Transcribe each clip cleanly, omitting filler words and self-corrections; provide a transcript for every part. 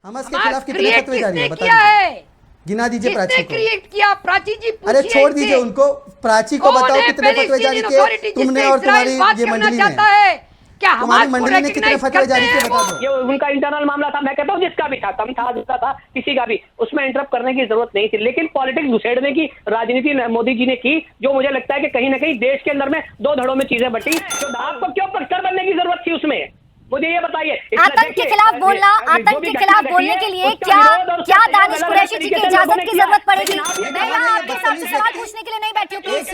Hamas के खिलाफ कितने फतवे जारी है किया है? गिना दीजिए प्राची को। क्रिएट किया? प्राची जी अरे छोड़ दीजिए उनको, प्राची को बताओ कितने फतवे जारी किए तुमने और तुम्हारी ये मंडली ने। क्या हमारी मंडली ने कितने फतवे जारी किए बता दो। ये उनका इंटरनल मामला था, मैं कहता हूँ जिसका भी था, कम था जितना था, किसी का भी, उसमें इंटरप्ट करने की जरूरत नहीं थी। लेकिन पॉलिटिक्स घुसेड़ने की राजनीति मोदी जी ने की, जो मुझे लगता है कि कहीं ना कहीं देश के अंदर में दो धड़ों में चीजें बटी। तो आपको क्यों पक्षधर बनने की जरूरत थी उसमें, मुझे ये बताइए। आतंक के खिलाफ बोलना, आतंक के खिलाफ बोलने के लिए क्या दानिश कुरैशी जी की इजाजत की जरूरत पड़ेगी? मैं यहाँ आपके साथ सवाल पूछने के लिए नहीं बैठी हूँ, प्लीज।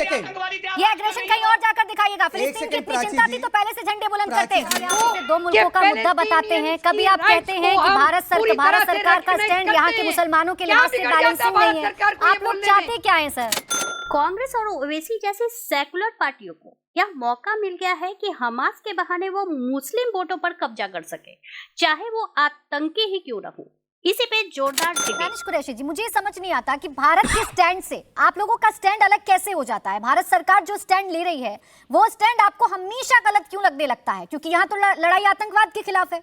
ये एग्रेशन कहीं और जाकर दिखाइएगा। फिलिस्तीन की इतनी चिंता थी तो पहले से झंडे बुलंद करते। दो मुल्कों का मुद्दा बताते हैं, कभी आप कहते हैं कि भारत सरकार का स्टैंड यहाँ के मुसलमानों के लिहाज से बैलेंसिंग नहीं है। आप लोग चाहते क्या है सर? कांग्रेस और ओवैसी जैसे सेकुलर पार्टियों को यह मौका मिल गया है कि हमास के बहाने वो मुस्लिम वोटों पर कब्जा कर सके, चाहे वो आतंकी ही क्यों न हो। इसी पे जोरदार दानिश कुरैशी जी, मुझे समझ नहीं आता कि भारत के स्टैंड से आप लोगों का स्टैंड अलग कैसे हो जाता है। भारत सरकार जो स्टैंड ले रही है वो स्टैंड आपको हमेशा गलत क्यों लगने लगता है? क्योंकि यहाँ तो लड़ाई आतंकवाद के खिलाफ है।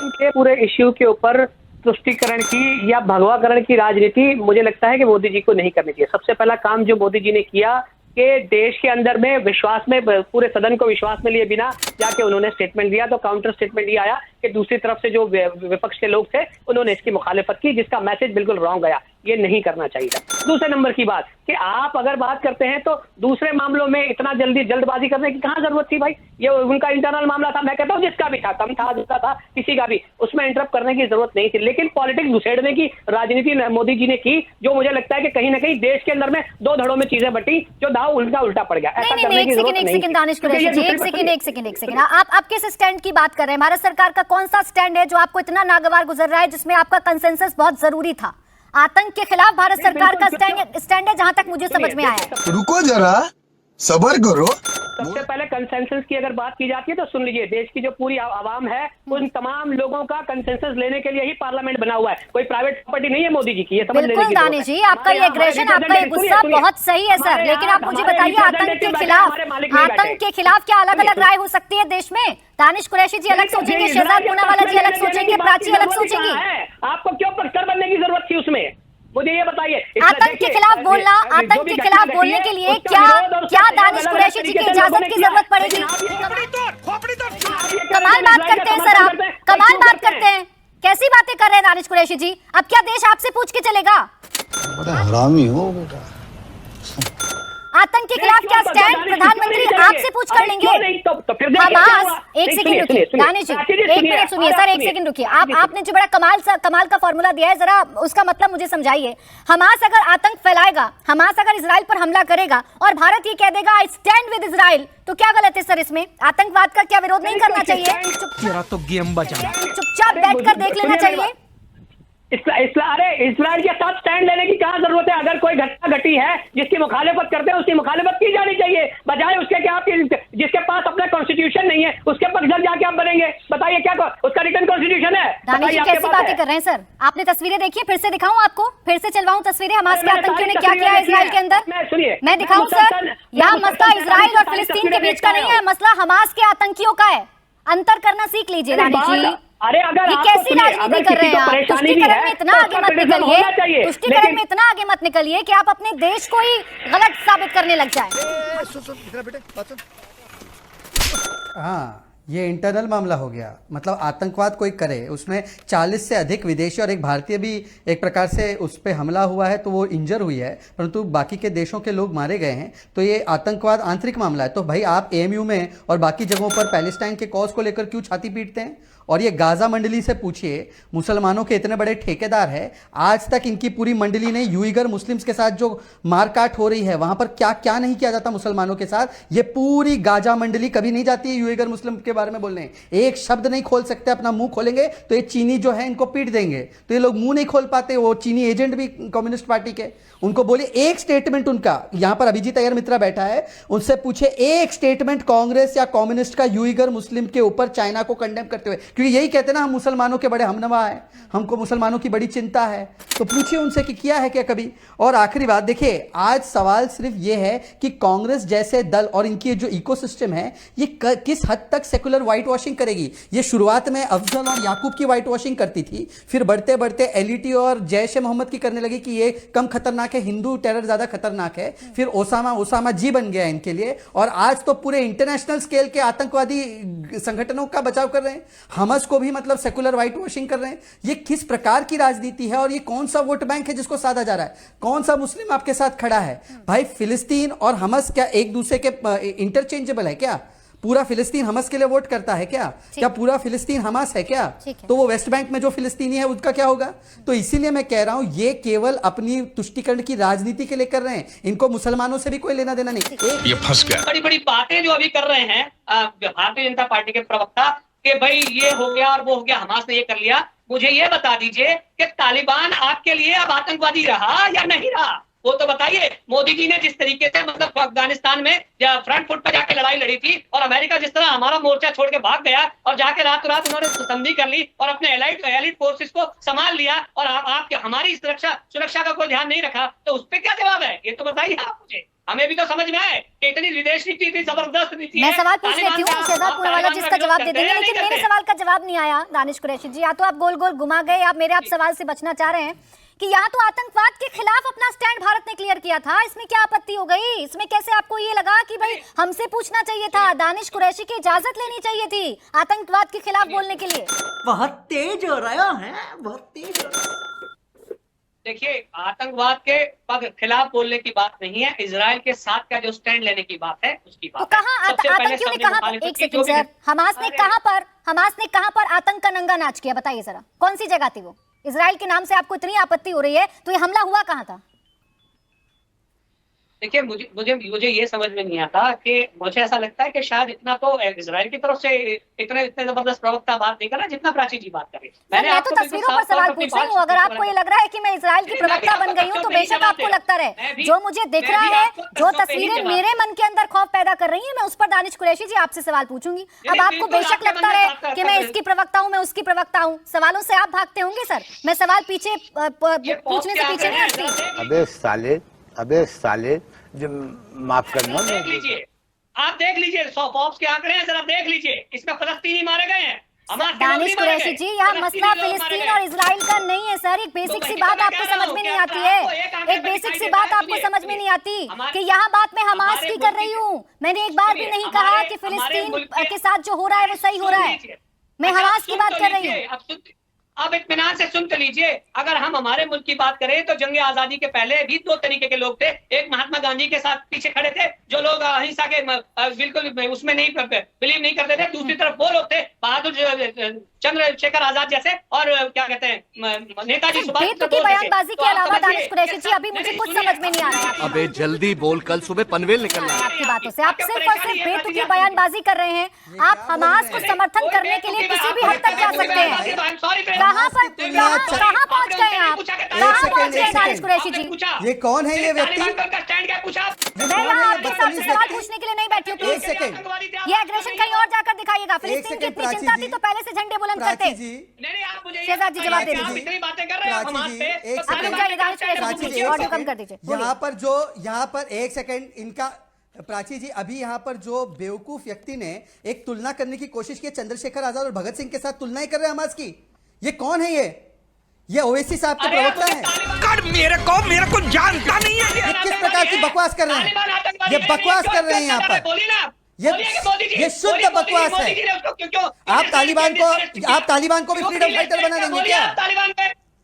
इनके पूरे इश्यू के ऊपर तुष्टीकरण की या भगवाकरण की राजनीति मुझे लगता है कि मोदी जी को नहीं करनी चाहिए। सबसे पहला काम जो मोदी जी ने किया कि देश के अंदर में विश्वास में, पूरे सदन को विश्वास में लिए बिना जाके उन्होंने स्टेटमेंट दिया, तो काउंटर स्टेटमेंट ये आया कि दूसरी तरफ से जो विपक्ष के लोग थे उन्होंने इसकी मुखालिफत की, जिसका मैसेज बिल्कुल रॉन्ग गया। ये नहीं करना चाहिए था। दूसरे नंबर की बात कि आप अगर बात करते हैं तो दूसरे मामलों में इतना जल्दबाजी करने की कहाँ जरूरत थी भाई? ये उनका इंटरनल मामला था, मैं कहता हूँ जिसका भी था, कम था जितना था, किसी का भी, उसमें इंटरप्ट करने की जरूरत नहीं थी। लेकिन पॉलिटिक्स घुसेड़ने की राजनीति मोदी जी ने की, जो मुझे लगता है कि कहीं ना कहीं देश के अंदर में दो धड़ों में चीजें बटी, जो दाव उल्टा पड़ गया। ऐसा करने की जरूरत नहीं। दानिश कुरैशी जी, एक सेकंड, आप किस स्टैंड की बात कर रहे हैं? भारत सरकार का कौन सा स्टैंड है जो आपको इतना नागवार गुजर रहा है, जिसमें आपका कंसेंसस बहुत जरूरी था? आतंक के खिलाफ भारत सरकार का स्टैंड है, जहां तक मुझे समझ में आया। रुको जरा, सबर करो। सबसे पहले कंसेंसस की अगर बात की जाती है तो सुन लीजिए, देश की जो पूरी आवाम है उन तमाम लोगों का कंसेंसस लेने के लिए ही पार्लियामेंट बना हुआ है, कोई प्राइवेट प्रॉपर्टी नहीं है मोदी जी की। ये समझ बिल्कुल दानिश जी, आपका ये एग्रेशन, आपका ये गुस्सा बहुत सही है सर, लेकिन आप मुझे बताइए आतंक के खिलाफ क्या अलग अलग राय हो सकती है देश में? दानिश कुरैशी जी अलग सोचेंगे, शहजाद पूनावाला जी अलग सोचेंगे, प्राची अलग सोचेंगी। आपको क्यों पक्षधर बनने की जरूरत थी उसमें, मुझे ये बताइए। आतंक के खिलाफ बोलना, आतंक के खिलाफ बोलने के लिए क्या दानिश कुरैशी जी की इजाजत की जरूरत पड़ेगी? कमाल बात करते हैं सर, आप कमाल बात करते हैं। कैसी बातें कर रहे हैं दानिश कुरैशी जी? अब क्या देश आपसे पूछ के चलेगा? बड़ा हरामी हो बेटा। आतंक के खिलाफ क्या स्टैंड प्रधानमंत्री आपसे पूछ कर लेंगे? हमास, एक सेकंड रुकिए दानिश जी, एक मिनट सुनिए सर, एक सेकंड रुकिए। आपने जो बड़ा कमाल का फॉर्मूला दिया है, जरा उसका मतलब मुझे समझाइए। हमास अगर आतंक फैलाएगा, हमास अगर इजराइल पर हमला करेगा और भारत ये कह देगा आई स्टैंड विद इजराइल, तो क्या गलत है सर इसमें? आतंकवाद का क्या विरोध नहीं करना चाहिए? चुपचाप बैठकर देख लेना चाहिए। अरे इस्राइल के साथ स्टैंड लेने की कहाँ जरूरत है? अगर कोई घटना घटी है जिसकी मुखालिफत करते हैं, उसकी मुखालिफत की जानी चाहिए, बजाय उसके कि आप जिसके पास अपना कॉन्स्टिट्यूशन नहीं है उसके पक्षधर जाके आप बनेंगे। बताइए क्या उसका रिटर्न कॉन्स्टिट्यूशन है? दानिश जी कैसी बातें कर रहे हैं सर? आपने तस्वीरें देखी है? फिर से दिखाऊं आपको? फिर से चलवाऊं तस्वीरें हमास के आतंकियों ने क्या किया है इजराइल के अंदर? सुनिए, मैं दिखाऊं सर? यहाँ मसला इजराइल और फिलिस्तीन के बीच का नहीं है, मसला हमास के आतंकियों का है। अंतर करना सीख लीजिए दानिश जी। अरे अगर ये कैसी राजनीति कर रहे हैं आप? तुष्टीकरण में इतना आगे मत निकलिए, तुष्टीकरण में इतना आगे मत निकलिए कि आप अपने देश को ही गलत साबित करने लग जाए। हाँ, ये इंटरनल मामला हो गया। मतलब आतंकवाद कोई करे, उसमें 40 से अधिक विदेशी और एक भारतीय भी एक प्रकार से उस पर हमला हुआ है, तो वो इंजर हुई है, परंतु बाकी के देशों के लोग मारे गए हैं। तो ये आतंकवाद आंतरिक मामला है। तो भाई आप एएमयू में और बाकी जगहों पर पैलेस्टाइन के कॉज को लेकर क्यों छाती पीटते हैं? और ये गाजा मंडली से पूछिए, मुसलमानों के इतने बड़े ठेकेदार है, आज तक इनकी पूरी मंडली ने यूइगर मुस्लिम्स के साथ जो मारकाट हो रही है वहां पर क्या क्या नहीं किया जाता मुसलमानों के साथ। ये पूरी गाजा मंडली कभी नहीं जाती है यूइगर मुस्लिम के बारे में बोलने, एक शब्द नहीं खोल सकते। अपना मुंह खोलेंगे तो ये चीनी जो है इनको पीट देंगे, तो ये लोग मुंह नहीं खोल पाते। वो चीनी एजेंट भी कम्युनिस्ट पार्टी के, उनको बोले एक स्टेटमेंट उनका, यहां पर अभिजीत अय्यर मित्रा बैठा है, उनसे पूछे एक स्टेटमेंट कांग्रेस या कम्युनिस्ट का यूइगर मुस्लिम के ऊपर चाइना को कंडेम करते हुए, क्योंकि यही कहते हैं ना हम मुसलमानों के बड़े हमनवा है, हमको मुसलमानों की बड़ी चिंता है। तो पूछिए उनसे कि किया है क्या कभी। और आखिरी बात देखिए, आज सवाल सिर्फ यह है कि कांग्रेस जैसे दल और इनकी जो इकोसिस्टम है ये किस हद तक सेकुलर व्हाइट वॉशिंग करेगी। ये शुरुआत में अफजल और याकूब की व्हाइट वॉशिंग करती थी, फिर बढ़ते बढ़ते एलईटी और जैश ए मोहम्मद की करने लगी कि ये कम खतरनाक है, हिंदू टेरर ज्यादा खतरनाक है। फिर ओसामा जी बन गया इनके लिए, और आज तो पूरे इंटरनेशनल स्केल के आतंकवादी संगठनों का बचाव कर रहे हैं। हमस को भी मतलब सेकुलर व्हाइट वॉशिंग कर रहे हैं। ये किस प्रकार की राजनीति है और ये कौन सा वोट बैंक है जिसको साधा जा रहा है? कौन सा मुस्लिम आपके साथ खड़ा है? भाई फिलिस्तीन और हमस क्या एक दूसरे के इंटरचेंजेबल है क्या? पूरा फिलिस्तीन हमस के लिए वोट करता है क्या? क्या पूरा फिलिस्तीन हमास है क्या? तो वो वेस्ट बैंक में जो फिलिस्तीनी है उसका क्या होगा? तो इसीलिए मैं कह रहा हूं ये केवल अपनी तुष्टीकरण की राजनीति के लिए कर रहे हैं, इनको मुसलमानों से भी कोई लेना देना नहीं। ये फंस गया। बड़ी बड़ी बातें जो अभी कर रहे हैं भारतीय जनता पार्टी के प्रवक्ता कि भाई ये हो गया और वो हो गया, हमास ने ये कर लिया। मुझे ये बता दीजिए कि तालिबान आपके लिए अब आतंकवादी रहा या नहीं रहा, वो तो बताइए। मोदी जी ने जिस तरीके से मतलब अफगानिस्तान में फ्रंट फुट पर जाके लड़ाई लड़ी थी, और अमेरिका जिस तरह हमारा मोर्चा छोड़ के भाग गया और जाके रात रात उन्होंने संधि कर ली और अपने एलाइट फोर्सेस को संभाल लिया, और आप हमारी सुरक्षा का कोई ध्यान नहीं रखा, तो उस पर क्या जवाब है? ये तो बताइए आप मुझे, हमें भी तो समझ में आए कि इतनी विदेश नीति इतनी जबरदस्त नीति है। मैं सवाल पूछ लेती हूँ, शहजाद पूनावाला जिसका जवाब दे देंगे, लेकिन मेरे सवाल का जवाब नहीं आया दानिश कुरैशी जी। या तो आप गोल गोल घुमा गए, आप मेरे आप सवाल से बचना चाह रहे हैं कि यहाँ तो आतंकवाद के खिलाफ अपना स्टैंड भारत ने क्लियर किया था, इसमें क्या आपत्ति हो गई? इसमें कैसे आपको ये लगा कि भाई हमसे पूछना चाहिए था, दानिश कुरैशी की इजाजत लेनी चाहिए थी आतंकवाद के खिलाफ बोलने के लिए? बहुत तेज हो रहा है, बहुत तेज हो रहा है। देखिए, आतंकवाद के खिलाफ बोलने की बात नहीं है, इजराइल के साथ का जो स्टैंड लेने की बात है उसकी बात। तो कहाँ आतंकियों ने कहा, एक सेकंड सर, हमास ने कहां पर आतंक का नंगा नाच किया? बताइए जरा, कौन सी जगह थी वो? इजराइल के नाम से आपको इतनी आपत्ति हो रही है, तो ये हमला हुआ कहां था? देखिए, मुझे ये समझ में नहीं आता कि मुझे ऐसा लगता है कि शायद इतना तो इजराइल की तरफ से इतने जबरदस्त प्रवक्ता बात नहीं कर रहा जितना प्राची जी बात करे। मैं तो तस्वीरों पर सवाल पूछ रही हूँ। अगर आपको ये लग रहा है कि मैं इजराइल की प्रवक्ता बन गई हूँ तो बेशक आपको लगता रहे। जो मुझे दिख रहा है, जो तस्वीरें मेरे मन के अंदर खौफ पैदा कर रही है, मैं उस पर दानिश कुरैशी जी आपसे सवाल पूछूंगी। अब आपको बेशक लगता रहे कि मैं इसकी प्रवक्ता हूँ, मैं उसकी प्रवक्ता हूँ, सवालों से आप भागते होंगे सर। मैं सवाल पीछे पूछने से पीछे नहीं हटती। अबे साले जो माफ करना। देख लीजिए, आप देख लीजिए, फॉक्स के आंकड़े हैं, जरा देख लीजिए, इसमें फलस्तीनी मारे गए हैं। दानिश कुरैशी जी, यहाँ मसला फिलिस्तीन और इजराइल का नहीं है सर। एक बेसिक सी बात आपको समझ में नहीं आती है, एक बेसिक सी बात आपको समझ में नहीं आती कि यहाँ बात मैं हमास की कर रही हूँ। मैंने एक बार भी नहीं कहा कि फिलिस्तीन के साथ जो हो रहा है वो सही हो रहा है। मैं हमास की बात कर रही हूँ। अब इत्मीनान से सुन लीजिए, अगर हम हमारे मुल्क की बात करें तो जंग आजादी के पहले भी दो तरीके के लोग थे। एक महात्मा गांधी के साथ पीछे खड़े थे जो लोग अहिंसा के बिल्कुल उसमें नहीं बिलीव नहीं करते थे। दूसरी तरफ वो लोग थे बहादुर चंद्रशेखर आजाद जैसे, और क्या कहते हैं नेताजी सुभाष चंद्र बोस। बयानबाजी के अलावा दानिश कुरैशी जी अभी मुझे कुछ समझ में नहीं आ रहा है। अबे जल्दी बोल, कल सुबह पनवेल निकलना है। आपकी बातों से आप सिर्फ और सिर्फ बेतुकी बयानबाजी कर रहे हैं। आप हमास को समर्थन करने के लिए किसी भी हद तक जा सकते हैं। कहाँ पहुंच गए आप? कहाँ पहुंच गए दानिश कुरैशी जी? ये कौन है ये व्यक्ति? मैं यहाँ आपके साथ सवाल पूछने के लिए नहीं बैठी हूँ। प्लीज ये एग्रेशन कहीं और जाकर दिखाइएगा। फिलिस्तीन की इतनी चिंता थी तो पहले से झंडे बुलंद करते। शहजाद जी जवाब दे दीजिए। ऑडियो कम कर दीजिए। यहाँ पर एक सेकंड इनका, प्राची जी, अभी यहाँ पर जो बेवकूफ व्यक्ति ने एक तुलना करने की कोशिश की, चंद्रशेखर आजाद और भगत सिंह के साथ तुलना ही कर रहे हैं हमास की। ये कौन है? ये ओवैसी साहब के प्रवक्ता हैं। मेरे को जानता नहीं है। ये किस प्रकार की बकवास कर रहे हैं? ये बकवास कर रहे हैं यहाँ पर। ये शुद्ध बकवास है। आप तालिबान को भी फ्रीडम फाइटर बना देंगे क्या?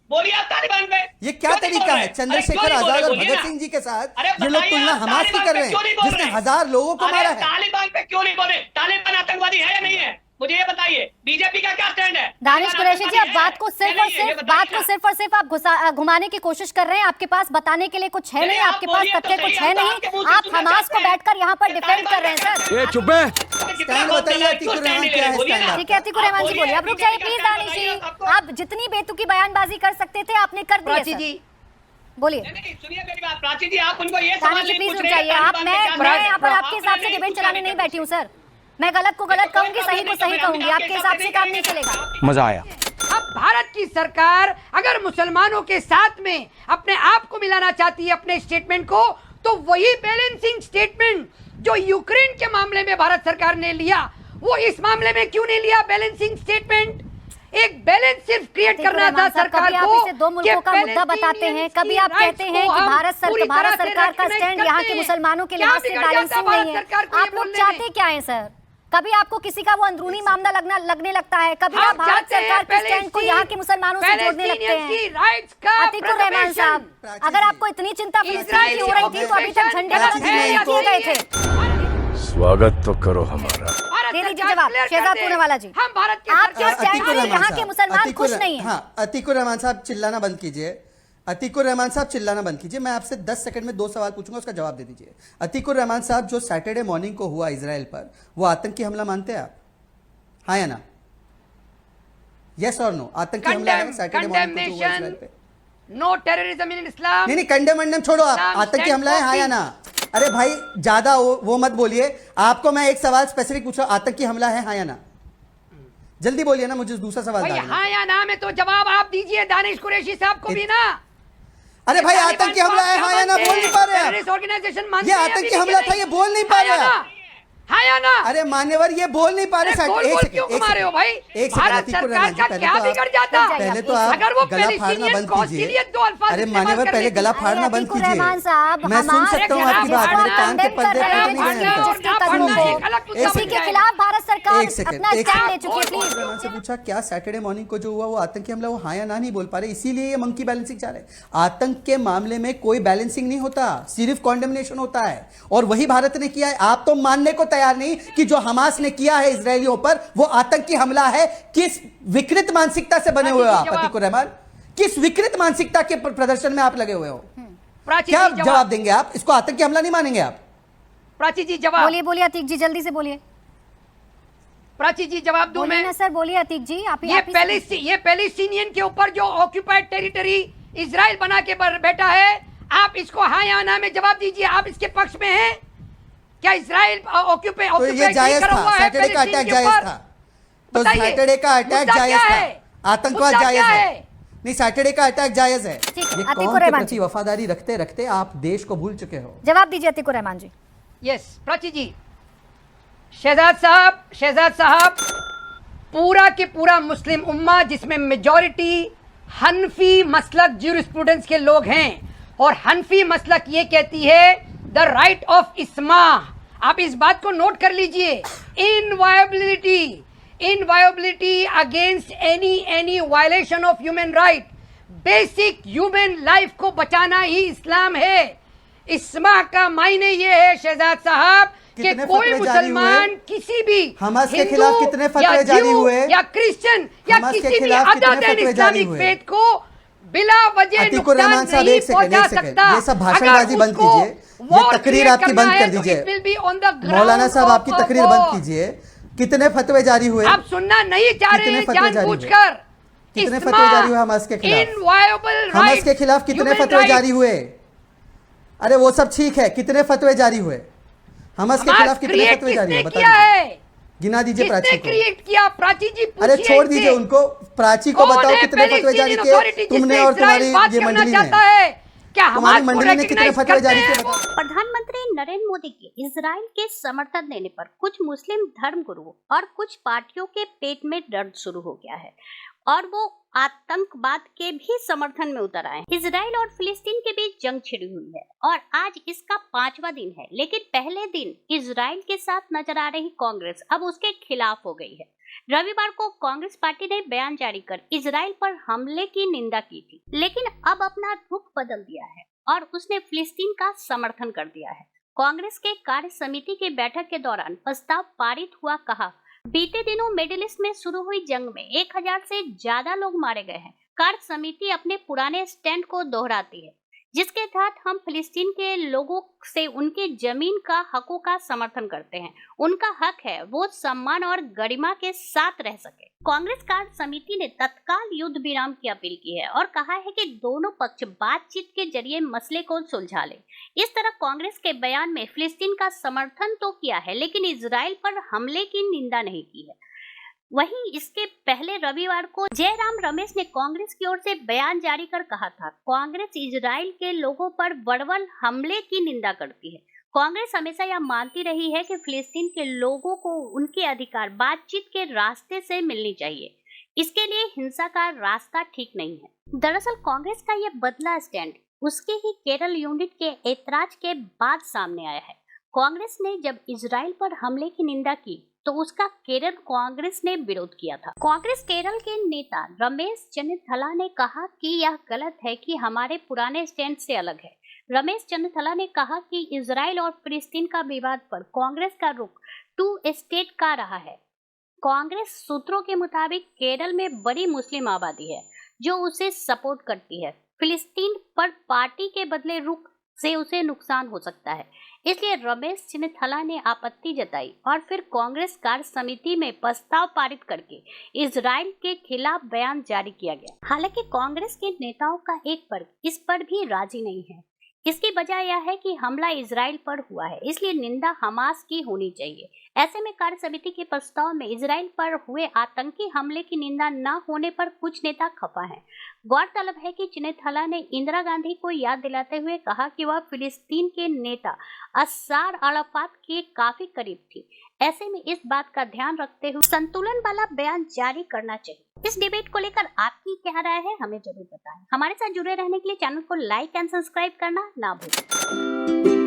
बोलिए आप तालिबान पे। ये क्या तरीका है? चंद्रशेखर आजाद और भगत सिंह जी के साथ ये लोग तुलना हमास की कर रहे हैं जिसने 1000 लोगों को मारा है। तालिबान पे क्यों नहीं बोले? तालिबान आतंकवादी है या नहीं है? मुझे ये बताइए, बीजेपी का क्या स्टैंड है? दानिश कुरैशी जी, अब बात को सिर्फ और सिर्फ आप घुमाने की कोशिश कर रहे हैं। आपके पास बताने के लिए कुछ है नहीं, आपके पास तथ्य कुछ है नहीं। आप हमास को बैठकर यहाँ पर डिफेंड कर रहे हैं सर। चुप है। स्टैंड बताइए अतीकुर रहमान क्या है स्टैंड? ठीक है अतीकुर रहमान जी बोलिए। अब रुक जाइए प्लीज दानिश जी, आप जितनी बेतुकी बयानबाजी कर सकते थे आपने कर दी है। बोलिए। सुनिए मेरी बात प्राची जी, आप उनको ये सवाल नहीं पूछ रहे हैं। मैं यहाँ पर आपके हिसाब से डिबेट चलाने नहीं बैठी हूँ सर। मैं गलत को गलत कहूंगी, सही को सही कहूंगी। आपके हिसाब से काम नहीं चलेगा। मजा आया। अब भारत की सरकार अगर मुसलमानों के साथ में अपने आप को मिलाना चाहती है अपने स्टेटमेंट को, तो वही बैलेंसिंग स्टेटमेंट जो यूक्रेन के मामले में भारत सरकार ने लिया वो इस मामले में क्यों नहीं लिया बैलेंसिंग स्टेटमेंट? एक बैलेंस सिर्फ क्रिएट करना था सरकार कभी को। आप इसे दो मुल्कों का मुद्दा बताते हैं, कभी आप कहते हैं कि भारत सरकार का स्टैंड यहाँ के मुसलमानों के लिहाज से बैलेंसिंग नहीं है। आप लोग चाहते क्या है सर? कभी आपको किसी का वो अंदरूनी मामला लगने लगता है, कभी आप भारत सरकार के स्टैंड को यहाँ के मुसलमानों से जोड़ने लगते हैं। अतीकुर रहमान साहब, अगर आपको इतनी चिंता फिलिस्तीन की हो रही थी तो अभी तक झंडे नहीं किए गए थे। स्वागत तो करो हमारा। दे दीजिए जवाब शहजाद पूनावाला जी। हम भारत के आपके स्टैंड से यहाँ के मुसलमान खुश नहीं है। हाँ, अतीकुर रहमान साहब चिल्लाना बंद कीजिए। अतीकुर रहमान साहब चिल्लाना बंद कीजिए। मैं आपसे 10 सेकंड में 2 सवाल पूछूंगा, उसका जवाब दे दीजिए। अतीकुर रहमान साहब, जो सैटरडे मॉर्निंग को हुआ इजराइल पर, वो आतंकी हमला मानते हैं आप? हाँ या ना? यस और नो? आतंकी हमला है सैटरडे मॉर्निंग को जो हुआ इजराइल पे? नो टेररिज्म इन इस्लाम। नहीं, कंडेम छोड़ो आप, आतंकी हमला है हाँ या ना? अरे भाई ज्यादा वो मत बोलिए। आपको मैं एक सवाल स्पेसिफिक पूछ रहा हूं, आतंकी हमला है हाँ या ना? जल्दी बोलिए ना, मुझे दूसरा सवाल भाई डालना। हाँ या ना में तो जवाब आप दीजिए दानिश कुरैशी साहब को भी ना। अरे भाई आतंकी हमला है हाँ या ना बोल नहीं पा रहे आप। ऑर्गेनाइजेशन ये आतंकी हमला था, ये बोल नहीं पा रहे आप। हाँ या ना? अरे मान्यवर ये बोल नहीं पा रहे। क्यों घुमा रहे हो भाई? भारत सरकार का क्या बिगड़ जाता? पहले तो आप अगर वो गला फाड़ना बंद कीजिए। अरे मान्यवर पहले गला फाड़ना बंद कीजिए। मैं सुन सकता हूँ आपकी बात, मेरे कान के पर्दे पर नहीं इसी के खिलाफ भारत सरकार एक सेकंड स्टैंड ले चुकी है। प्लीज रहमान से पूछा क्या सैटरडे मॉर्निंग को जो हुआ वो आतंकी हमला, वो हाँ या ना नहीं बोल पा रहे, इसीलिए ये मंकी बैलेंसिंग चाह रहे। आतंक के मामले में कोई बैलेंसिंग नहीं होता, सिर्फ कॉन्डेमनेशन होता है, और वही भारत ने किया है। आप तो मानने को तैयार नहीं कि जो हमास ने किया है इजरायलियों पर वो आतंकी हमला है। किस विकृत मानसिकता से बने हुए हो आप अतीकुर रहमान? किस विकृत मानसिकता के प्रदर्शन में आप लगे हुए हो? क्या जवाब देंगे आप? इसको आतंकी हमला नहीं मानेंगे आप? प्राची जी जवाब बोलिए अतीक जी, जल्दी से बोलिए। प्राची जी जवाब दूं मैं? सर बोलिए अतीक जी। आप ये पैलेस्टीनियन के ऊपर जो ऑक्यूपाइड टेरिटरी इजराइल बना के बैठा है, आप इसको हाँ या ना में जवाब दीजिए। आप इसके पक्ष में हैं क्या? इजराइल ऑक्यूपाइड तो ये जायज था, सैटरडे का अटैक जायज था, तो सैटरडे का अटैक जायज था, आतंकवाद जायज है नहीं, सैटरडे का अटैक जायज है। ये कौम के प्रति वफादारी रखते रखते आप देश को भूल चुके हो। जवाब दीजिए अतीकुर रहमान जी। यस प्राची जी। शहजाद साहब, पूरा के पूरा मुस्लिम उम्मा जिसमें मेजॉरिटी हनफी मसलक ज्यूरिस्प्रूडेंस के लोग हैं, और हनफी मसलक ये कहती है द राइट ऑफ इस्मा। आप इस बात को नोट कर लीजिए। Inviolability against any violation of human right. Basic human life को बचाना ही इस्लाम है। इस्मा का मायने ये है शहजाद साहब कि कोई मुसलमान किसी भी हमास के खिलाफ कितने फतवे जारी हुए, या क्रिश्चियन या किसी भी अदर देन इस्लामिक फेथ को बिला वजह अतीकुर रहमान साहब एक सेकंड, ये सब भाषणबाजी बंद कीजिए, ये तकरीर आपकी बंद कर दीजिए। मौलाना साहब आपकी तकरीर बंद कीजिए। कितने फतवे जारी हुए? आप सुनना नहीं चाह रहे हैं जानबूझकर। कितने फतवे जारी हुए हमास के खिलाफ? हमास के खिलाफ कितने फतवे जारी हुए? अरे वो सब ठीक है, कितने फतवे जारी हुए? हमास के खिलाफ कितने फतवे जारी हुए बताइए, गिना दीजिए। प्राची को क्रिएट किया? प्राची जी अरे छोड़ दीजिए उनको, प्राची को बताओ कितने फतवे जारी किए तुमने और तुम्हारी ये मंडली ने? क्या हमारी मंडली ने कितने फतवे जारी किए? प्रधानमंत्री नरेंद्र मोदी के इजराइल के समर्थन देने पर कुछ मुस्लिम धर्मगुरुओं और कुछ पार्टियों के पेट में दर्द शुरू हो गया है और वो आतंकवाद के भी समर्थन में उतर आए हैं। इजराइल और फिलिस्तीन के बीच जंग छिड़ी हुई है और आज इसका 5वां दिन है, लेकिन पहले दिन इजराइल के साथ नजर आ रही कांग्रेस अब उसके खिलाफ हो गई है। रविवार को कांग्रेस पार्टी ने बयान जारी कर इजराइल पर हमले की निंदा की थी, लेकिन अब अपना रुख बदल दिया है और उसने फिलिस्तीन का समर्थन कर दिया है। कांग्रेस के कार्य समिति की बैठक के दौरान प्रस्ताव पारित हुआ। कहा, बीते दिनों मिडिल ईस्ट में शुरू हुई जंग में 1000 से ज्यादा लोग मारे गए हैं। कार्य समिति अपने पुराने स्टैंड को दोहराती है, जिसके तहत हम फिलिस्तीन के लोगों से उनके जमीन का हकों का समर्थन करते हैं। उनका हक है वो सम्मान और गरिमा के साथ रह सके। कांग्रेस कार्य समिति ने तत्काल युद्ध विराम की अपील की है और कहा है कि दोनों पक्ष बातचीत के जरिए मसले को सुलझा ले। इस तरह कांग्रेस के बयान में फिलिस्तीन का समर्थन तो किया है, लेकिन इजराइल पर हमले की निंदा नहीं की है। वहीं इसके पहले रविवार को जयराम रमेश ने कांग्रेस की ओर से बयान जारी कर कहा था, कांग्रेस इजराइल के लोगों पर बर्बर हमले की निंदा करती है। कांग्रेस हमेशा यह मानती रही है कि फिलिस्तीन के लोगों को उनके अधिकार बातचीत के रास्ते से मिलनी चाहिए। इसके लिए हिंसा का रास्ता ठीक नहीं है। दरअसल कांग्रेस का यह बदला स्टैंड उसके ही केरल यूनिट के ऐतराज के बाद सामने आया है। कांग्रेस ने जब इजराइल पर हमले की निंदा की तो उसका केरल कांग्रेस ने विरोध किया था। कांग्रेस केरल के नेता रमेश चन्नीथला ने कहा कि यह गलत है कि हमारे पुराने स्टैंड से अलग है। रमेश चन्नीथला ने कहा कि इजराइल और फिलिस्तीन का विवाद पर कांग्रेस का रुख 2 स्टेट का रहा है। कांग्रेस सूत्रों के मुताबिक केरल में बड़ी मुस्लिम आबादी है जो उसे सपोर्ट करती है। फिलिस्तीन पर पार्टी के बदले रुख से उसे नुकसान हो सकता है, इसलिए रमेश चन्नीथला ने आपत्ति जताई और फिर कांग्रेस कार्य समिति में प्रस्ताव पारित करके इजराइल के खिलाफ बयान जारी किया गया। हालांकि कांग्रेस के नेताओं का एक वर्ग इस पर भी राजी नहीं है। इसकी वजह यह है कि हमला इजराइल पर हुआ है, इसलिए निंदा हमास की होनी चाहिए। ऐसे में कार्य समिति के प्रस्ताव में इजराइल पर हुए आतंकी हमले की निंदा न होने पर कुछ नेता खफा हैं। गौरतलब है कि चन्नीथला ने इंदिरा गांधी को याद दिलाते हुए कहा कि वह फिलिस्तीन के नेता यासिर अराफात के काफी करीब थी। ऐसे में इस बात का ध्यान रखते हुए संतुलन वाला बयान जारी करना चाहिए। इस डिबेट को लेकर आपकी क्या राय है, हमें जरूर बताएं। हमारे साथ जुड़े रहने के लिए चैनल को लाइक एंड सब्सक्राइब करना ना भूलें।